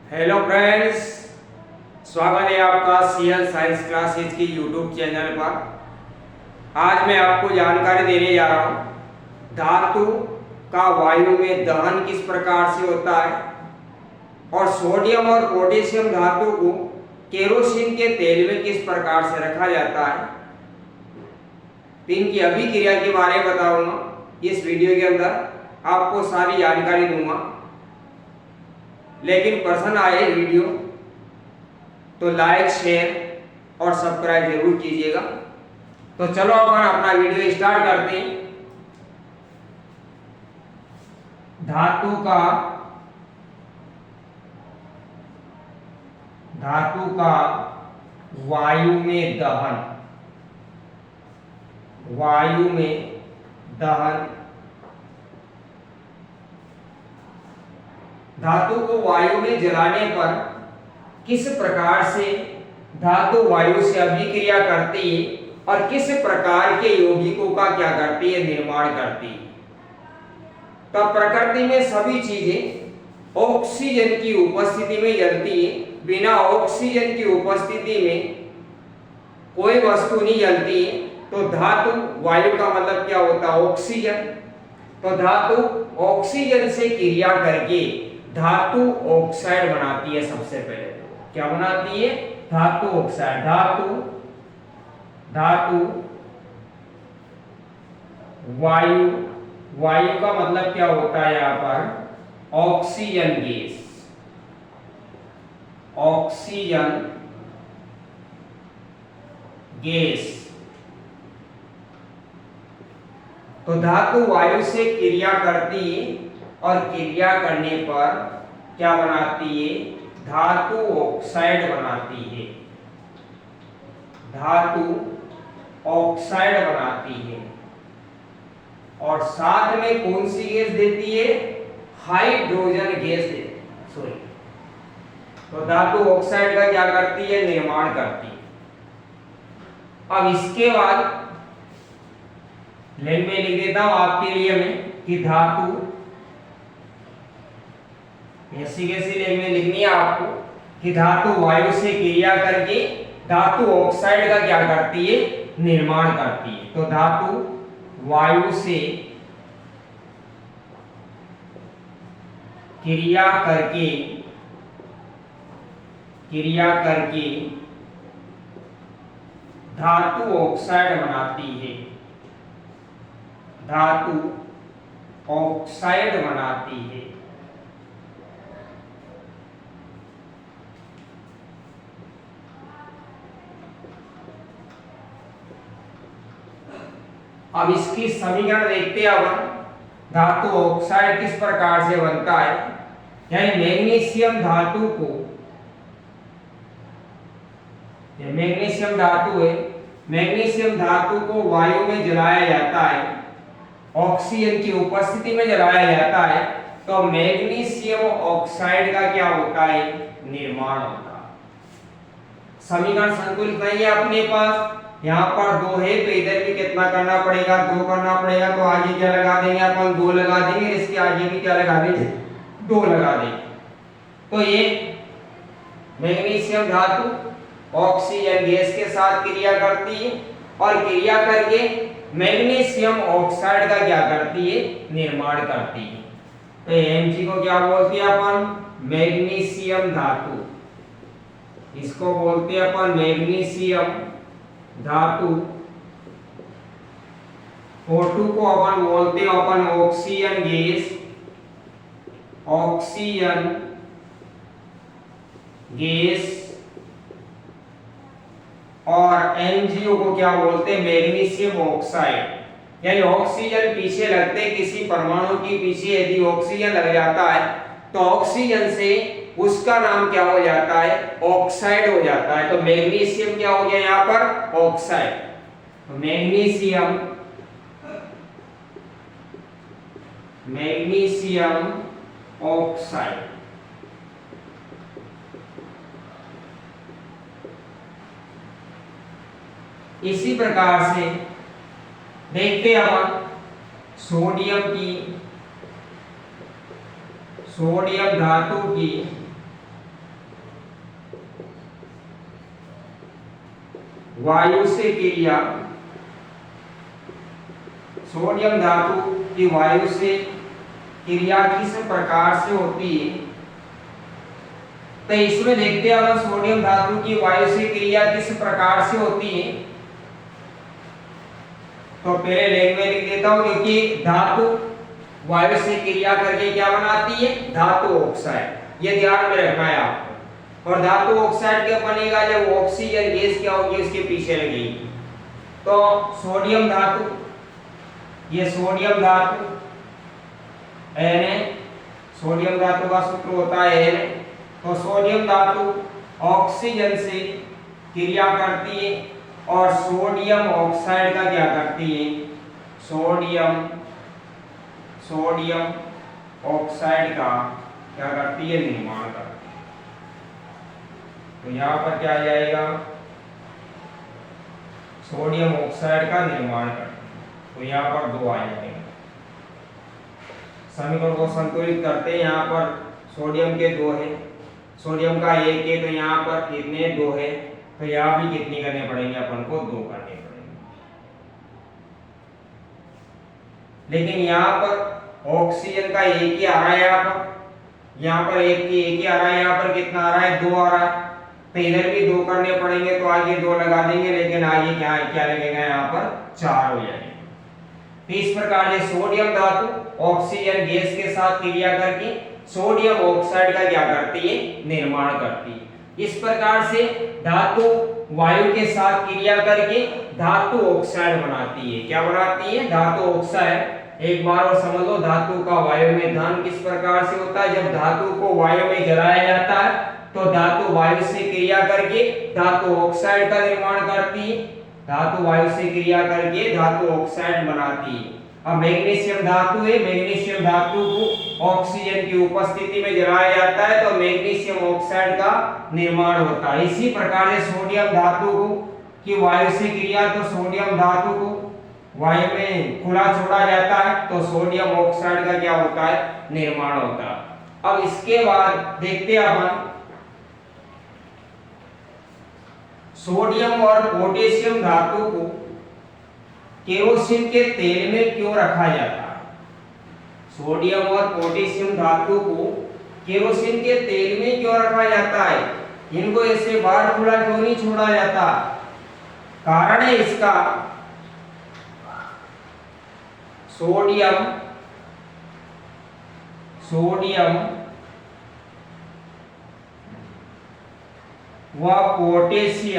Hello friends, स्वागत है आपका सीएल साइंस क्लासेज की यूट्यूब चैनल पर। आज मैं आपको जानकारी देने जा रहा हूँ धातु का वायु में दहन किस प्रकार से होता है और सोडियम और पोटेशियम धातु को केरोसिन के तेल में किस प्रकार से रखा जाता है। तो इनकी अभिक्रिया के बारे में बताऊंगा। इस वीडियो के अंदर आपको सारी जानकारी दूंगा, लेकिन पसंद आए वीडियो तो लाइक, शेयर और सब्सक्राइब जरूर कीजिएगा। तो चलो अपन अपना वीडियो स्टार्ट करते हैं। धातु का वायु में दहन, धातु को वायु में जलाने पर किस प्रकार से धातु वायु से अभिक्रिया करती है और किस प्रकार के यौगिकों का क्या करती है, निर्माण करती है। तो प्रकृति में सभी चीजें ऑक्सीजन की उपस्थिति में जलती है। बिना ऑक्सीजन की उपस्थिति में कोई वस्तु नहीं जलती है। तो धातु वायु का मतलब क्या होता है, ऑक्सीजन। तो धातु ऑक्सीजन से क्रिया करके धातु ऑक्साइड बनाती है। सबसे पहले तो क्या बनाती है, धातु ऑक्साइड। धातु वायु का मतलब क्या होता है यहां पर, ऑक्सीजन गैस। तो धातु वायु से क्रिया करती है और क्रिया करने पर क्या बनाती है, धातु ऑक्साइड बनाती है। धातु ऑक्साइड बनाती है और साथ में कौन सी गैस देती है, हाइड्रोजन गैस देती है। सॉरी, तो धातु ऑक्साइड का क्या करती है, निर्माण करती है। अब इसके बाद लाइन में लिख देता हूं आपके लिए मैं कि धातु ऐसी कैसी लाइन में लिखनी है आपको कि धातु वायु से क्रिया करके धातु ऑक्साइड का क्या करती है, निर्माण करती है। तो धातु वायु से क्रिया करके धातु ऑक्साइड बनाती है। धातु ऑक्साइड बनाती है। अब इसकी समीकरण देखते हैं अपन। धातु ऑक्साइड किस प्रकार से बनता है, यानी मैग्नीशियम धातु को, ये मैग्नीशियम धातु है, मैग्नीशियम धातु को वायु में जलाया जाता है, ऑक्सीजन की उपस्थिति में जलाया जाता है। तो मैग्नीशियम ऑक्साइड का क्या होता है, निर्माण होता है। समीकरण संतुलित नहीं है अपने पास, यहाँ पर 2 है तो इधर भी कितना करना पड़ेगा, 2 करना पड़ेगा। तो आगे क्या लगा देंगे अपन, 2 लगा देंगे। इसके आगे भी क्या लगा देंगे, 2 लगा देंगे। तो ये मैग्नीशियम धातु ऑक्सीजन गैस के साथ क्रिया करती है और क्रिया करके मैग्नीशियम ऑक्साइड का क्या करती है, निर्माण करती है। तो Mg को क्या बोलते हैं अपन, मैग्नीशियम धातु। इसको बोलते हैं अपन मैग्नीशियम धातु। O2 को अपन बोलते हैं अपन ऑक्सीजन गैस और MgO को क्या बोलते हैं, मैग्नीशियम ऑक्साइड। यानी ऑक्सीजन पीछे लगते, किसी परमाणु की पीछे यदि ऑक्सीजन लग जाता है तो ऑक्सीजन से उसका नाम क्या हो जाता है, ऑक्साइड हो जाता है। तो मैग्नीशियम क्या हो गया यहाँ पर, ऑक्साइड। तो मैग्नीशियम ऑक्साइड। इसी प्रकार से देखते हैं अपन सोडियम धातु की वायु से क्रिया, सोडियम धातु की वायु से क्रिया किस प्रकार से होती है। तो इसमें देखते हैं हम सोडियम धातु की वायु से क्रिया किस प्रकार से होती है। तो पहले लेख में लिख देता हूं, क्योंकि धातु वायु से क्रिया करके क्या बनाती है, धातु ऑक्साइड। ये ध्यान में रखना है आपको। और धातु ऑक्साइड क्या बनेगा, जब ऑक्सीजन गैस क्या होगी उसके पीछे लगेगी। तो सोडियम धातु, ये सोडियम धातु Na, सोडियम धातु का सूत्र होता है Na। तो सोडियम धातु ऑक्सीजन से क्रिया करती है और सोडियम ऑक्साइड का क्या करती है, सोडियम ऑक्साइड का क्या करती है, निर्माण करती है। तो यहाँ पर क्या आ जाएगा, सोडियम ऑक्साइड का निर्माण करती है। तो यहाँ पर 2 आ जाएगा। समीकरण को संतुलित करते हैं। यहाँ पर सोडियम के 2 है, सोडियम का 1 है, तो यहाँ पर कितने 2 है। तो यहाँ भी कितनी करने पड़ेंगे, अपन को 2 करने पड़ेंगे। लेकिन यहाँ पर ऑक्सीजन का 1 ही आ रहा है, यहाँ पर 1 ही आ रहा है, यहाँ पर कितना आ रहा है, 2 आ रहा है। तो इधर भी 2 करने पड़ेंगे, तो आगे 2 लगा देंगे, लेकिन आगे क्या क्या लगेगा, यहाँ पर 4 हो जाएंगे। तो इस प्रकार से सोडियम धातु ऑक्सीजन गैस के साथ क्रिया करके सोडियम ऑक्साइड का क्या करती है, निर्माण करती है। इस प्रकार से धातु वायु के साथ क्रिया करके धातु ऑक्साइड बनाती है। क्या बनाती है, धातु ऑक्साइड। एक बार और समझ लो, धातु का वायु में दहन किस प्रकार से होता है। जब धातु को वायु में जलाया जाता है तो धातु वायु से क्रिया करके धातु ऑक्साइड का निर्माण करती है। धातु वायु से क्रिया करके धातु ऑक्साइड बनाती है। अब मैग्नीशियम धातु है, मैग्नीशियम धातु को ऑक्सीजन की उपस्थिति में जलाया जाता है तो मैग्नीशियम ऑक्साइड का निर्माण होता है। इसी प्रकार से सोडियम धातु को की वायु से क्रिया, तो सोडियम धातु को वायु में खुला छोड़ा जाता है तो सोडियम ऑक्साइड का क्या होता है, निर्माण होता है। अब इसके बाद देखते हैं अपन सोडियम और पोटेशियम धातु को केरोसिन के तेल में क्यों रखा जाता है। सोडियम और पोटेशियम धातु को केरोसिन के तेल में क्यों रखा जाता है, इनको ऐसे बाहर खुला क्यों नहीं छोड़ा जाता। कारण है इसका, सोडियम व पोटेशियम धातुओं को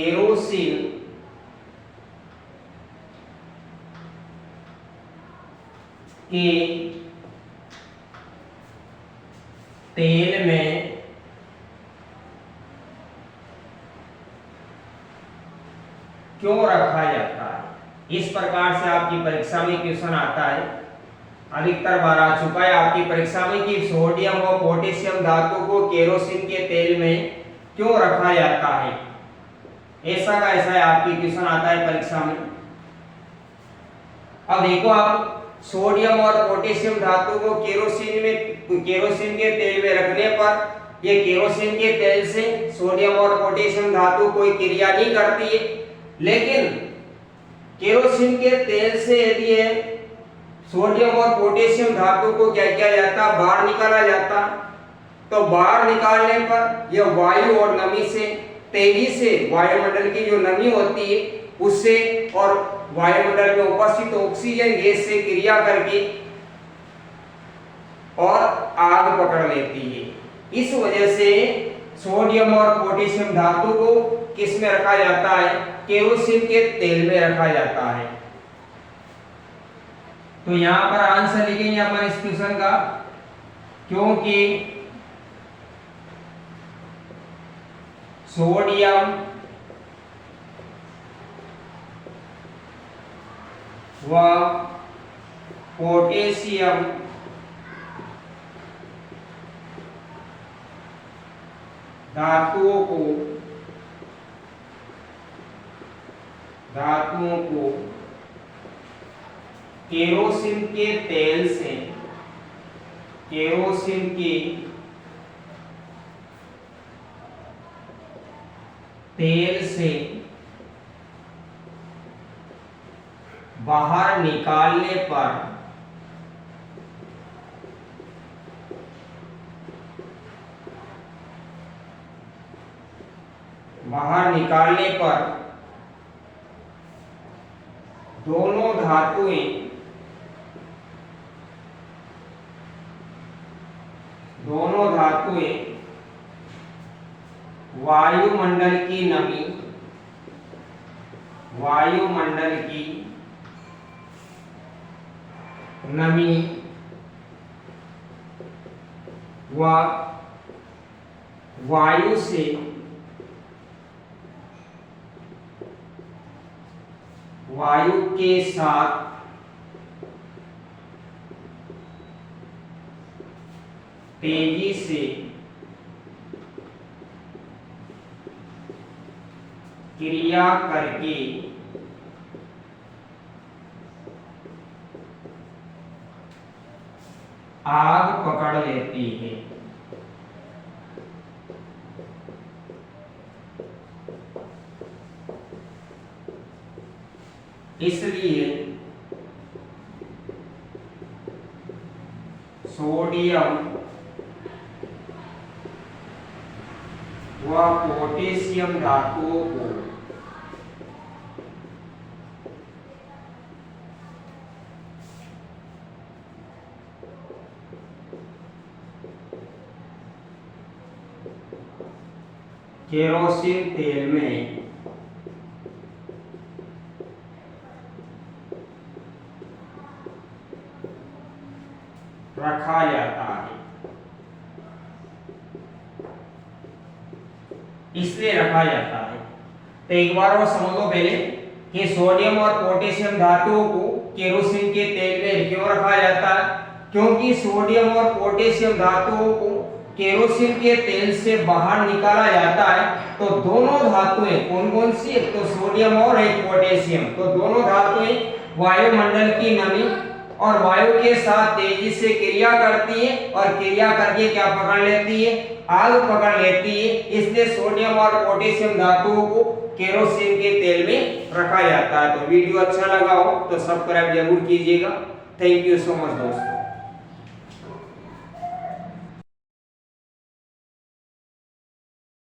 केरोसिन के तेल में क्यों रखा जाता है। इस प्रकार से आपकी परीक्षा में क्वेश्चन आता है, अधिकतर बार आ चुका है आपकी परीक्षा में कि सोडियम और पोटेशियम धातु को केरोसिन के तेल में क्यों रखा जाता है। ऐसा का ऐसा है आपकी क्वेश्चन आता है परीक्षा में। अब देखो, आप सोडियम और पोटेशियम धातु को केरोसिन के तेल में रखने पर ये केरोसिन के तेल से सोडियम और पोटेशियम धातु कोई क्रिया नहीं करती है, लेकिन केरोसिन के तेल से यदि सोडियम और पोटेशियम धातु को क्या किया जाता, बाहर निकाला जाता, तो बाहर निकालने पर यह वायु और नमी से तेजी से वायुमंडल की जो नमी होती है उससे और वायुमंडल में उपस्थित ऑक्सीजन गैस से क्रिया करके और आग पकड़ लेती है। इस वजह से सोडियम और पोटेशियम धातु को किस में रखा जाता है, केरोसिन के तेल में रखा जाता है। तो यहां पर आंसर लिखेंगे अपन इस क्वेश्चन का, क्योंकि सोडियम व पोटेशियम धातुओं को धातुओं को केरोसिन के तेल से, केरोसिन के तेल से बाहर निकालने पर दोनों धातुएं वायुमंडल की नमी व वायु के साथ तेजी से क्रिया करके आग पकड़ लेती है। इसलिए सोडियम व पोटेशियम धातुओं को केरोसिन तेल में रखा जाता है। इसलिए रखा जाता है तो एक बार और समझ लो पहले कि सोडियम और पोटेशियम धातुओं को केरोसिन के तेल में क्यों रखा जाता है। क्योंकि सोडियम और पोटेशियम धातुओं को केरोसिन के तेल से बाहर निकाला जाता है तो दोनों धातुएं कौन कौन सी, एक तो सोडियम और एक पोटेशियम, तो दोनों धातुएं वायुमंडल की नमी और वायु के साथ तेजी से क्रिया करती है और क्रिया करके क्या पकड़ लेती है, आग पकड़ लेती है। इसलिए सोडियम और पोटेशियम धातुओं को केरोसिन के तेल में रखा जाता है। तो वीडियो अच्छा लगा हो तो सब्सक्राइब जरूर कीजिएगा। थैंक यू सो मच दोस्तों।